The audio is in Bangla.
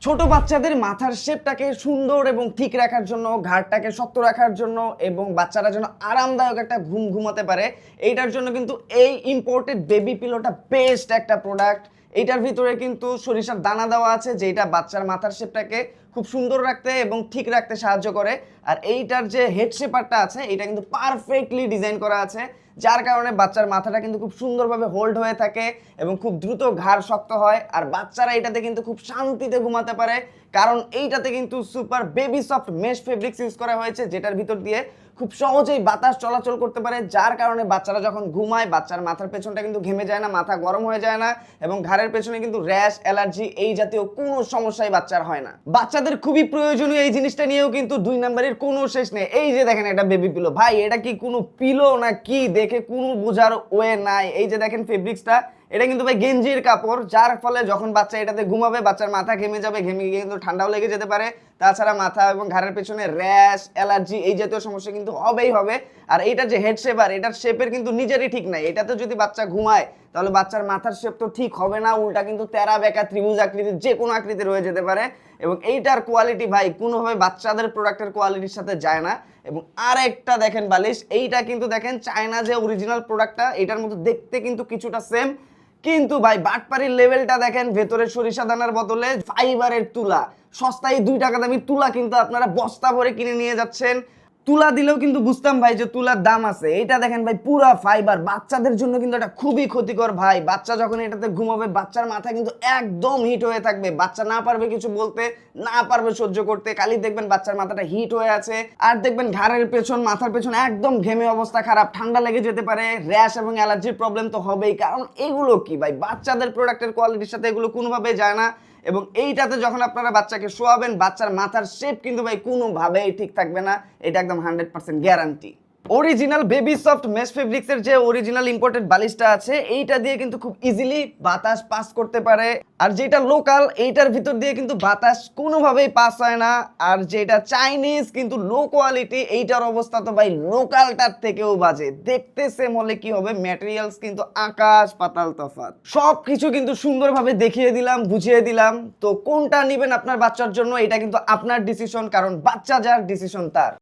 ছোট বাচ্চাদের মাথার শেপটাকে সুন্দর এবং ঠিক রাখার জন্য, ঘাড়টাকে শক্ত রাখার জন্য এবং বাচ্চারা যেন আরামদায়ক একটা ঘুম ঘুমাতে পারে, এইটার জন্য কিন্তু এই ইম্পোর্টেড বেবি পিলোটা বেস্ট একটা প্রোডাক্ট। এইটার ভিতরে কিন্তু সরিষার দানা দেওয়া আছে, যেটা বাচ্চার মাথার শেপটাকে খুব সুন্দর রাখতে এবং ঠিক রাখতে সাহায্য করে। আর এইটার যে হেড শেপারটা আছে, এটা কিন্তু পারফেক্টলি ডিজাইন করা আছে, যার কারণে বাচ্চার মাথাটা কিন্তু খুব সুন্দরভাবে হোল্ড হয়ে থাকে এবং খুব দ্রুত ঘাড় শক্ত হয়। আর বাচ্চারা এটাতে কিন্তু খুব শান্তিতে ঘুমাতে পারে, কারণ এইটাতে কিন্তু super baby soft mesh fabrics use করা হয়েছে, যেটার ভিতর দিয়ে খুব সহজেই বাতাস চলাচল করতে পারে, যার কারণে বাচ্চারা যখন ঘুমায় বাচ্চার মাথার পেছনটা কিন্তু ঘেমে যায় না, মাথা গরম হয়ে যায় না এবং ঘাড়ের পেছনে কিন্তু র্যাশ, অ্যালার্জি এই জাতীয় কোনো সমস্যাই বাচ্চার হয় না। বাচ্চাদের খুবই প্রয়োজনীয় এই জিনিসটা নিয়েও কিন্তু 2 নম্বরের কোনো শেষ নেই। এই যে দেখেন এটা বেবি পিলো, ভাই এটা কি কোনো পিলো না কি, দেখে কোনো বোঝার ওয়ে নাই। এই যে দেখেন ফেব্রিক্সটা, এটা কিন্তু ভাই গেঞ্জির কাপড়, যার ফলে যখন বাচ্চা এটাতে ঘুমাবে বাচ্চার মাথা ঘেমে যাবে, ঘেমে গিয়ে কিন্তু ঠান্ডাও লেগে যেতে পারে। তাছাড়া মাথা এবং ঘাড়ের পেছনে র্যাশ, অ্যালার্জি এই জাতীয় সমস্যা কিন্তু হবেই হবে। আর এইটার যে হেড শেপার, এটার শেপের কিন্তু নিজেরই ঠিক নাই। এটাতে যদি বাচ্চা ঘুমায় তাহলে বাচ্চার মাথার শেপ তো ঠিক হবে না, উল্টা কিন্তু তেরা বেঁকা ত্রিভুজ আকৃতির যে কোনো আকৃতির হয়ে যেতে পারে। এবং এইটার কোয়ালিটি ভাই কোনোভাবে বাচ্চাদের প্রোডাক্টের কোয়ালিটির সাথে যায় না। এবং আর একটা দেখেন বালিশ, এইটা কিন্তু দেখেন চায়না যে অরিজিনাল প্রোডাক্টটা, এটার মতো দেখতে কিন্তু কিছুটা সেম, কিন্তু ভাই বাটপাড়ির লেভেলটা দেখেন। ভেতরে সরিষা দানার বদলে ফাইবারের তুলা, সস্তায় 2 টাকা দামি তুলা কিন্তু আপনারা বস্তা ভরে কিনে নিয়ে যাচ্ছেন। তুলা দিলেও কিন্তু বুঝতাম ভাই যে তুলার দাম আছে। এইটা দেখেন ভাই পুরা ফাইবার, বাচ্চাদের জন্য কিন্তু এটা খুবই ক্ষতিকর ভাই। বাচ্চা যখন এটাতে ঘুমাবে বাচ্চার মাথা কিন্তু একদম হিট হয়ে থাকবে, বাচ্চা না পারবে কিছু বলতে, না পারবে সহ্য করতে, খালি দেখবেন বাচ্চার মাথাটা হিট হয়ে আছে। আর দেখবেন ঘাড়ের পেছন, মাথার পেছন একদম ঘেমে অবস্থা খারাপ, ঠান্ডা লেগে যেতে পারে, র্যাশ এবং অ্যালার্জির প্রবলেম তো হবেই। কারণ এগুলো কি ভাই বাচ্চাদের প্রোডাক্টের কোয়ালিটির সাথে এগুলো কোনোভাবেই যায় না। এবং এইটাতে যখন আপনারা বাচ্চাকে শোয়াবেন, বাচ্চার মাথার শেপ কিন্তু ভাই কোনোভাবেই ঠিক থাকবে না, এটা একদম 100% guarantee. Original baby soft mesh ফেব্রিক্সের যে অরিজিনাল ইম্পোর্টেড বালিশটা আছে, এইটা দিয়ে কিন্তু খুব ইজিলি বাতাস পাস করতে পারে। আর যেটা লোকাল, এইটার ভিতর দিয়ে কিন্তু বাতাস কোনোভাবেই পাস হয় না। আর যেটা চাইনিজ কিন্তু লো কোয়ালিটি, এইটার অবস্থা তো ভাই লোকালটার থেকেও বাজে। দেখতে সেম হলে কি হবে, ম্যাটেরিয়ালস কিন্তু আকাশ পাতাল তফাৎ। সব কিছু কিন্তু সুন্দরভাবে দেখিয়ে দিলাম, বুঝিয়ে দিলাম। তো কোনটা নেবেন আপনার বাচ্চার জন্য, এটা কিন্তু আপনার ডিসিশন, কারণ বাচ্চা যার ডিসিশন তার।